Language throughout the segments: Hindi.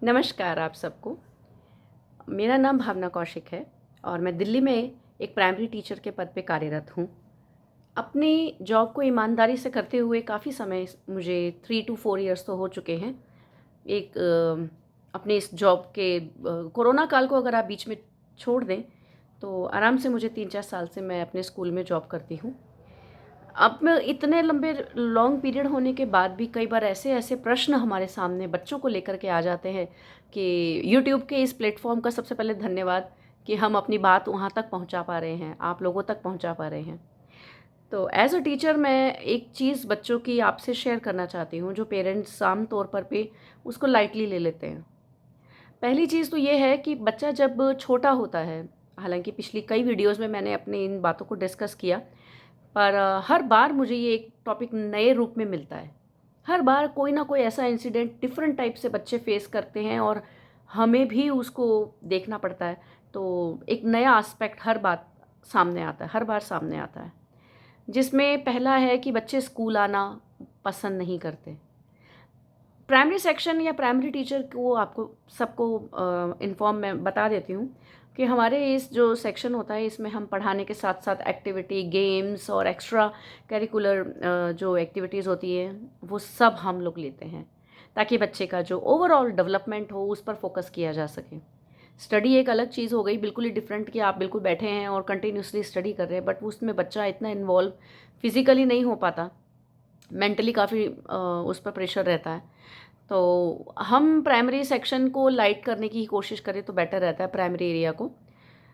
नमस्कार आप सबको। मेरा नाम भावना कौशिक है और मैं दिल्ली में एक प्राइमरी टीचर के पद पे कार्यरत हूँ। अपनी जॉब को ईमानदारी से करते हुए काफ़ी समय मुझे 3 टू 4 इयर्स तो हो चुके हैं। एक अपने इस जॉब के कोरोना काल को अगर आप बीच में छोड़ दें, तो आराम से मुझे 3-4 साल से मैं अपने स्कूल में जॉब करती हूँ। अब मैं इतने लंबे लॉन्ग पीरियड होने के बाद भी कई बार ऐसे-ऐसे प्रश्न हमारे सामने बच्चों को लेकर के आ जाते हैं कि यूट्यूब के इस प्लेटफ़ॉर्म का सबसे पहले धन्यवाद कि हम अपनी बात वहाँ तक पहुँचा पा रहे हैं, आप लोगों तक पहुँचा पा रहे हैं। तो एज़ अ टीचर मैं एक चीज़ बच्चों की आपसे शेयर करना चाहती हूँ, जो पेरेंट्स आम तौर पर पे उसको लाइटली ले लेते हैं। पहली चीज़ तो ये है कि बच्चा जब छोटा होता है, हालाँकि पिछली कई वीडियोज़ में मैंने अपनी इन बातों को डिस्कस किया, पर हर बार मुझे ये एक टॉपिक नए रूप में मिलता है। हर बार कोई ना कोई ऐसा इंसिडेंट डिफरेंट टाइप से बच्चे फेस करते हैं और हमें भी उसको देखना पड़ता है। तो एक नया एस्पेक्ट हर बात सामने आता है, हर बार सामने आता है। जिसमें पहला है कि बच्चे स्कूल आना पसंद नहीं करते। प्राइमरी सेक्शन या प्राइमरी टीचर को आपको सबको इन्फॉर्म मैं बता देती हूँ कि हमारे इस जो सेक्शन होता है इसमें हम पढ़ाने के साथ साथ एक्टिविटी, गेम्स और एक्स्ट्रा करिकुलर जो एक्टिविटीज़ होती हैं वो सब हम लोग लेते हैं, ताकि बच्चे का जो ओवरऑल डेवलपमेंट हो उस पर फोकस किया जा सके। स्टडी एक अलग चीज़ हो गई, बिल्कुल ही डिफरेंट, कि आप बिल्कुल बैठे हैं और कंटिन्यूसली स्टडी कर रहे हैं, बट उसमें बच्चा इतना इन्वॉल्व फिजिकली नहीं हो पाता, मेंटली काफ़ी उस पर प्रेशर रहता है। तो हम प्राइमरी सेक्शन को लाइट करने की कोशिश करें तो बेटर रहता है, प्राइमरी एरिया को।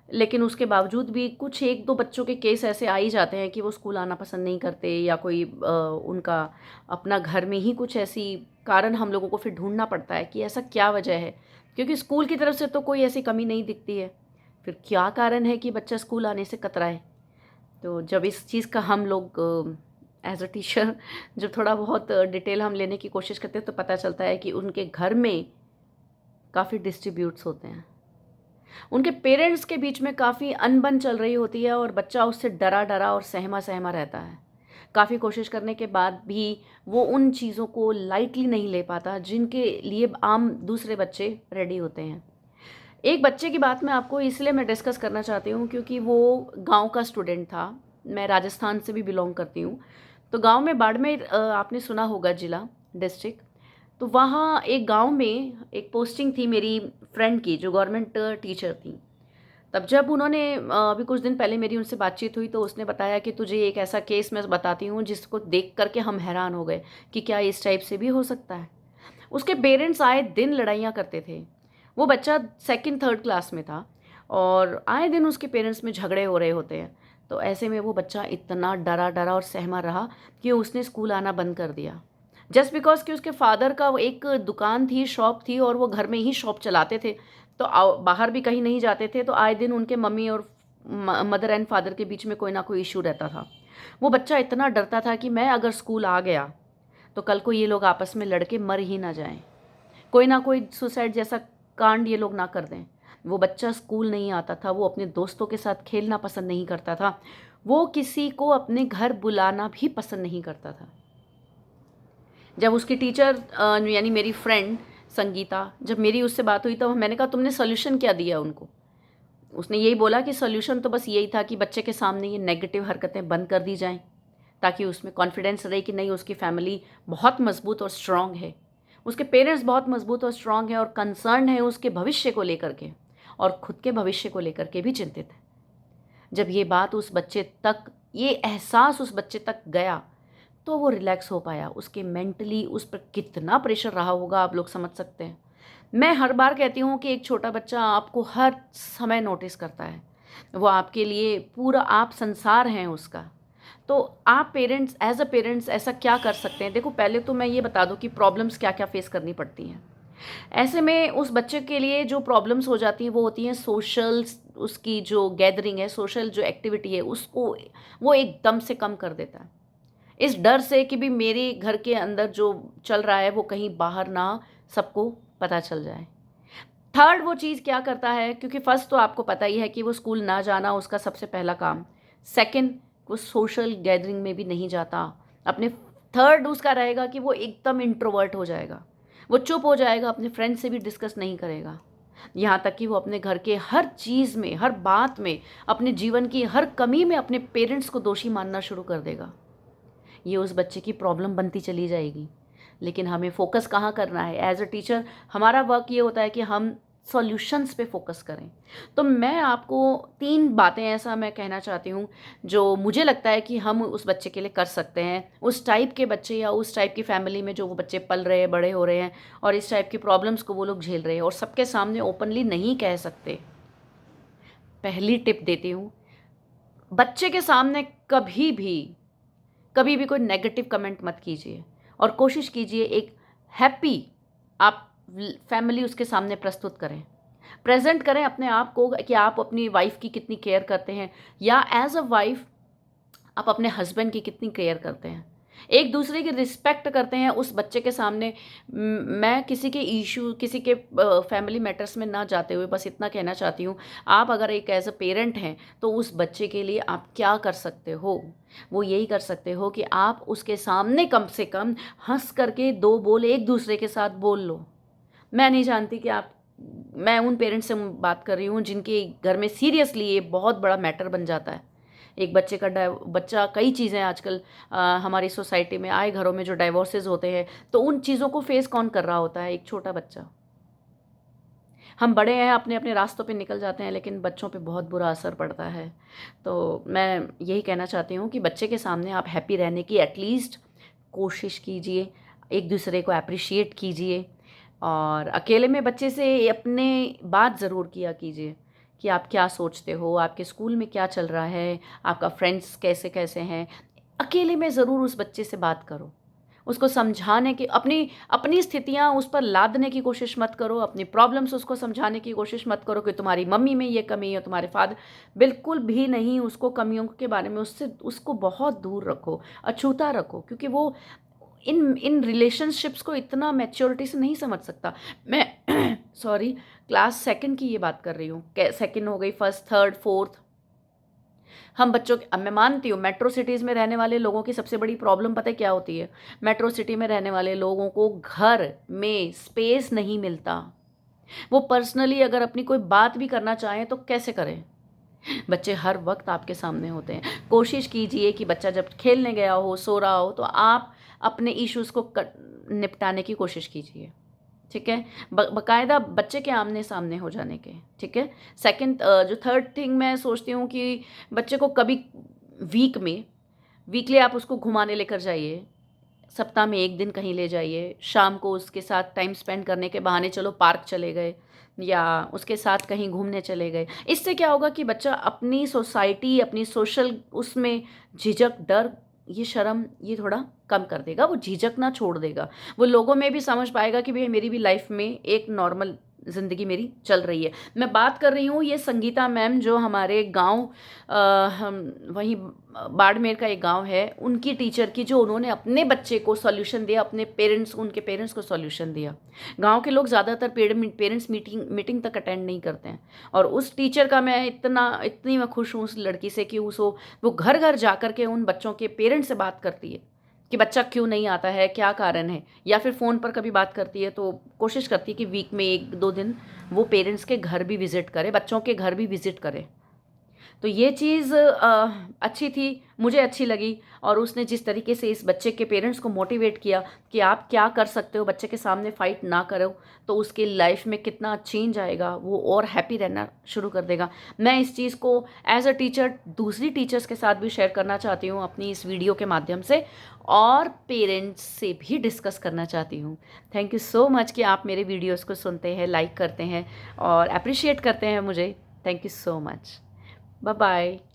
लेकिन उसके बावजूद भी कुछ 1-2 बच्चों के केस ऐसे आ ही जाते हैं कि वो स्कूल आना पसंद नहीं करते, या कोई उनका अपना घर में ही कुछ ऐसी कारण हम लोगों को फिर ढूँढना पड़ता है कि ऐसा क्या वजह है? क्योंकि स्कूल की तरफ से तो कोई ऐसी कमी नहीं दिखती है। फिर क्या कारण है कि बच्चा स्कूल आने से कतराए? तो जब इस चीज़ का हम लोग एज़ अ टीचर जब थोड़ा बहुत डिटेल हम लेने की कोशिश करते हैं, तो पता चलता है कि उनके घर में काफ़ी डिस्ट्रीब्यूट्स होते हैं। उनके पेरेंट्स के बीच में काफ़ी अनबन चल रही होती है और बच्चा उससे डरा-डरा और सहमा-सहमा रहता है। काफ़ी कोशिश करने के बाद भी वो उन चीज़ों को लाइटली नहीं ले पाता जिनके लिए आम दूसरे बच्चे रेडी होते हैं। एक बच्चे की बात मैं डिस्कस करना चाहती हूँ क्योंकि वो गाँव का स्टूडेंट था। मैं राजस्थान से भी बिलॉन्ग करती हूँ। तो गाँव में बाड़मेर, आपने सुना होगा जिला, डिस्ट्रिक्ट। तो वहाँ एक गाँव में एक पोस्टिंग थी मेरी फ्रेंड की, जो गवर्नमेंट टीचर थी। तब जब उन्होंने अभी कुछ दिन पहले मेरी उनसे बातचीत हुई, तो उसने बताया कि तुझे एक ऐसा केस मैं बताती हूँ जिसको देख कर के हम हैरान हो गए कि क्या इस टाइप से भी हो सकता है। उसके पेरेंट्स आए दिन लड़ाइयाँ करते थे। वो बच्चा सेकंड थर्ड क्लास में था और आए दिन उसके पेरेंट्स में झगड़े हो रहे होते हैं। तो ऐसे में वो बच्चा इतना डरा डरा और सहमा रहा कि उसने स्कूल आना बंद कर दिया, जस्ट बिकॉज कि उसके फादर का वो एक दुकान थी, शॉप थी, और वो घर में ही शॉप चलाते थे। तो बाहर भी कहीं नहीं जाते थे, तो आए दिन उनके मम्मी और मदर एंड फादर के बीच में कोई ना कोई इशू रहता था। वो बच्चा इतना डरता था कि मैं अगर स्कूल आ गया तो कल को ये लोग आपस में लड़के मर ही ना जाएं, कोई ना कोई सुसाइड जैसा कांड ये लोग ना कर दें। वो बच्चा स्कूल नहीं आता था, वो अपने दोस्तों के साथ खेलना पसंद नहीं करता था, वो किसी को अपने घर बुलाना भी पसंद नहीं करता था। जब उसकी टीचर यानी मेरी फ्रेंड संगीता, जब मेरी उससे बात हुई, तो मैंने कहा तुमने सॉल्यूशन क्या दिया उनको? उसने यही बोला कि सॉल्यूशन तो बस यही था कि बच्चे के सामने ये नेगेटिव हरकतें बंद कर दी जाएं, ताकि उसमें कॉन्फिडेंस रहे कि नहीं, उसकी फैमिली बहुत मजबूत और स्ट्रांग है, उसके पेरेंट्स बहुत मजबूत और स्ट्रांग है और कंसर्न है उसके भविष्य को लेकर के, और खुद के भविष्य को लेकर के भी चिंतित है। जब ये बात उस बच्चे तक, ये एहसास उस बच्चे तक गया, तो वो रिलैक्स हो पाया। उसके मेंटली उस पर कितना प्रेशर रहा होगा आप लोग समझ सकते हैं। मैं हर बार कहती हूँ कि एक छोटा बच्चा आपको हर समय नोटिस करता है, वो आपके लिए पूरा आप संसार हैं उसका। तो आप पेरेंट्स, एज अ पेरेंट्स ऐसा क्या कर सकते हैं? देखो, पहले तो मैं ये बता दूँ कि प्रॉब्लम्स क्या क्या फेस करनी पड़ती हैं। ऐसे में उस बच्चे के लिए जो प्रॉब्लम्स हो जाती हैं वो होती हैं सोशल, उसकी जो गैदरिंग है, सोशल जो एक्टिविटी है, उसको वो एकदम से कम कर देता है, इस डर से कि भी मेरे घर के अंदर जो चल रहा है वो कहीं बाहर ना सबको पता चल जाए। थर्ड, वो चीज़ क्या करता है, क्योंकि फर्स्ट तो आपको पता ही है कि वो स्कूल ना जाना उसका सबसे पहला काम। सेकंड, वो सोशल गैदरिंग में भी नहीं जाता। अपने थर्ड उसका रहेगा कि वो एकदम इंट्रोवर्ट हो जाएगा। वो चुप हो जाएगा, अपने फ्रेंड से भी डिस्कस नहीं करेगा, यहाँ तक कि वो अपने घर के हर चीज़ में, हर बात में, अपने जीवन की हर कमी में अपने पेरेंट्स को दोषी मानना शुरू कर देगा। ये उस बच्चे की प्रॉब्लम बनती चली जाएगी। लेकिन हमें फोकस कहाँ करना है? एज अ टीचर हमारा वर्क ये होता है कि हम सॉल्यूशंस पे फोकस करें। तो मैं आपको 3 बातें ऐसा मैं कहना चाहती हूँ जो मुझे लगता है कि हम उस बच्चे के लिए कर सकते हैं, उस टाइप के बच्चे या उस टाइप की फैमिली में जो वो बच्चे पल रहे हैं, बड़े हो रहे हैं और इस टाइप की प्रॉब्लम्स को वो लोग झेल रहे हैं और सबके सामने ओपनली नहीं कह सकते। पहली टिप देती हूँ, बच्चे के सामने कभी भी कोई नेगेटिव कमेंट मत कीजिए और कोशिश कीजिए एक हैप्पी आप फैमिली उसके सामने प्रस्तुत करें, प्रेजेंट करें अपने आप को कि आप अपनी वाइफ की कितनी केयर करते हैं या एज अ वाइफ आप अपने हस्बैंड की कितनी केयर करते हैं, एक दूसरे की रिस्पेक्ट करते हैं उस बच्चे के सामने। मैं किसी के इशू, किसी के फैमिली मैटर्स में ना जाते हुए बस इतना कहना चाहती हूँ, आप अगर एक एज अ पेरेंट हैं तो उस बच्चे के लिए आप क्या कर सकते हो? वो यही कर सकते हो कि आप उसके सामने कम से कम हंस करके 2 बोल एक दूसरे के साथ बोल लो। मैं नहीं जानती कि आप, मैं उन पेरेंट्स से बात कर रही हूँ जिनके घर में सीरियसली ये बहुत बड़ा मैटर बन जाता है। एक बच्चे का बच्चा, कई चीज़ें आजकल हमारी सोसाइटी में आए घरों में जो डाइवोर्सेस होते हैं, तो उन चीज़ों को फेस कौन कर रहा होता है? एक छोटा बच्चा। हम बड़े हैं, अपने अपने रास्तों पे निकल जाते हैं, लेकिन बच्चों पे बहुत बुरा असर पड़ता है। तो मैं यही कहना चाहती हूँ कि बच्चे के सामने आप हैप्पी रहने की एटलीस्ट कोशिश कीजिए, एक दूसरे को अप्रिशिएट कीजिए और अकेले में बच्चे से अपने बात ज़रूर किया कीजिए कि आप क्या सोचते हो, आपके स्कूल में क्या चल रहा है, आपका फ्रेंड्स कैसे कैसे हैं। अकेले में ज़रूर उस बच्चे से बात करो, उसको समझाने की, अपनी अपनी स्थितियाँ उस पर लादने की कोशिश मत करो, अपनी प्रॉब्लम्स उसको समझाने की कोशिश मत करो कि तुम्हारी मम्मी में ये कमी है, तुम्हारे फादर, बिल्कुल भी नहीं। उसको कमियों के बारे में उसको बहुत दूर रखो, अछूता रखो, क्योंकि वो इन इन रिलेशनशिप्स को इतना मैच्योरिटी से नहीं समझ सकता। मैं सॉरी, क्लास सेकंड की ये बात कर रही हूँ, सेकंड हो गई, फर्स्ट, थर्ड, फोर्थ। हम बच्चों के, अब मैं मानती हूँ मेट्रो सिटीज़ में रहने वाले लोगों की सबसे बड़ी प्रॉब्लम पता है क्या होती है? मेट्रो सिटी में रहने वाले लोगों को घर में स्पेस नहीं मिलता। वो पर्सनली अगर अपनी कोई बात भी करना चाहें तो कैसे करें? बच्चे हर वक्त आपके सामने होते हैं। कोशिश कीजिए कि बच्चा जब खेलने गया हो, सो रहा हो, तो आप अपने इश्यूज़ को निपटाने की कोशिश कीजिए, ठीक है? बाकायदा बच्चे के आमने सामने हो जाने के, ठीक है? सेकंड, जो थर्ड थिंग मैं सोचती हूँ कि बच्चे को कभी वीकली आप उसको घुमाने लेकर जाइए, सप्ताह में 1 दिन कहीं ले जाइए, शाम को उसके साथ टाइम स्पेंड करने के बहाने चलो पार्क चले गए या उसके साथ कहीं घूमने चले गए। इससे क्या होगा कि बच्चा अपनी सोसाइटी, अपनी सोशल उसमें झिझक, डर, ये शर्म, ये थोड़ा कम कर देगा, वो झिझकना छोड़ देगा। वो लोगों में भी समझ पाएगा कि भई मेरी भी लाइफ में एक नॉर्मल ज़िंदगी मेरी चल रही है। मैं बात कर रही हूँ ये संगीता मैम, जो हमारे गाँव, हम वहीं बाड़मेर का एक गाँव है, उनकी टीचर की, जो उन्होंने अपने बच्चे को सॉल्यूशन दिया, अपने पेरेंट्स, उनके पेरेंट्स को सॉल्यूशन दिया। गाँव के लोग ज़्यादातर पेरेंट्स मीटिंग तक अटेंड नहीं करते हैं और उस टीचर का मैं इतनी मैं खुश हूँ उस लड़की से कि वो घर घर जा कर के उन बच्चों के पेरेंट्स से बात करती है कि बच्चा क्यों नहीं आता है, क्या कारण है, या फिर फ़ोन पर कभी बात करती है तो कोशिश करती है कि वीक में 1-2 दिन वो पेरेंट्स के घर भी विज़िट करे, बच्चों के घर भी विज़िट करे। तो ये चीज़ अच्छी थी, मुझे अच्छी लगी और उसने जिस तरीके से इस बच्चे के पेरेंट्स को मोटिवेट किया कि आप क्या कर सकते हो, बच्चे के सामने फ़ाइट ना करो, तो उसकी लाइफ में कितना चेंज आएगा, वो और हैप्पी रहना शुरू कर देगा। मैं इस चीज़ को एज अ टीचर दूसरी टीचर्स के साथ भी शेयर करना चाहती हूँ अपनी इस वीडियो के माध्यम से और पेरेंट्स से भी डिस्कस करना चाहती हूँ। थैंक यू सो मच कि आप मेरे वीडियोज़ को सुनते हैं, लाइक करते हैं और अप्रिशिएट करते हैं मुझे। Thank you so much. Bye bye.